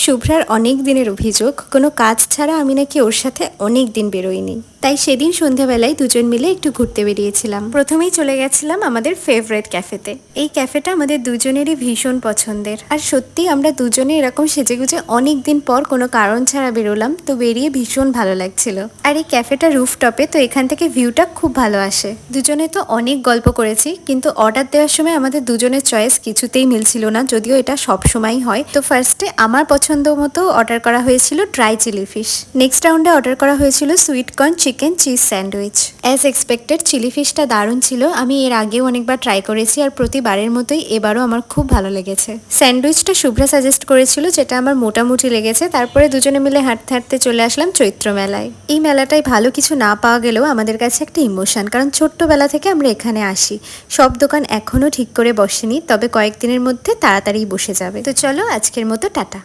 শুভ্রার অনেক দিনের অভিযোগ কোনো কাজ ছাড়া আমি নাকি ওর সাথে অনেক দিন বেরোইনি। তাই সেদিন সন্ধ্যাবেলায় দুজন মিলে একটু ঘুরতে বেরিয়েছিলাম। প্রথমেই চলে গেছিলাম আমাদের ফেভারিট ক্যাফেতে। এই ক্যাফেটা আমাদের দুজনেরই ভীষণ পছন্দের, আর সত্যি আমরা দুজনে এরকম সেজেগুজে অনেক দিন পর কোনো কারণ ছাড়া বেরোলাম, তো বেরিয়ে ভীষণ ভালো লাগছিল। আর এই ক্যাফেটা রুফটপে, তো এখান থেকে ভিউটা খুব ভালো আসে। দুজনে তো অনেক গল্প করেছি, কিন্তু অর্ডার দেওয়ার সময় আমাদের দুজনের চয়েস কিছুতেই মিলছিল না, যদিও এটা সব সময় হয়। তো ফার্স্টে আমার পছন্দ মতো অর্ডার করা হয়েছিল ড্রাই চিলি ফিশ। নেক্সট রাউন্ডে অর্ডার করা হয়েছিল sweet corn chicken cheese sandwich. As expected chilli ফিশটা দারুণ ছিল। আমি এর আগেও অনেকবার ট্রাই করেছি, আর প্রতিবারের মতোই এবারও আমার খুব ভালো লেগেছে। স্যান্ডউইচটা শুভ্রা সাজেস্ট করেছিল, যেটা আমার মোটামুটি লেগেছে। তারপরে দুজনে মিলে হাঁটতে হাঁটতে চলে আসলাম চৈত্র মেলায়। এই মেলাটায় ভালো কিছু না পাওয়া গেলেও আমাদের কাছে একটা ইমোশন, কারণ ছোট্টবেলা থেকে আমরা এখানে আসি। সব দোকান এখনো ঠিক করে বসেনি, তবে কয়েকদিনের মধ্যে তাড়াতাড়ি বসে যাবে। তো চলো আজকের মতো টাটা।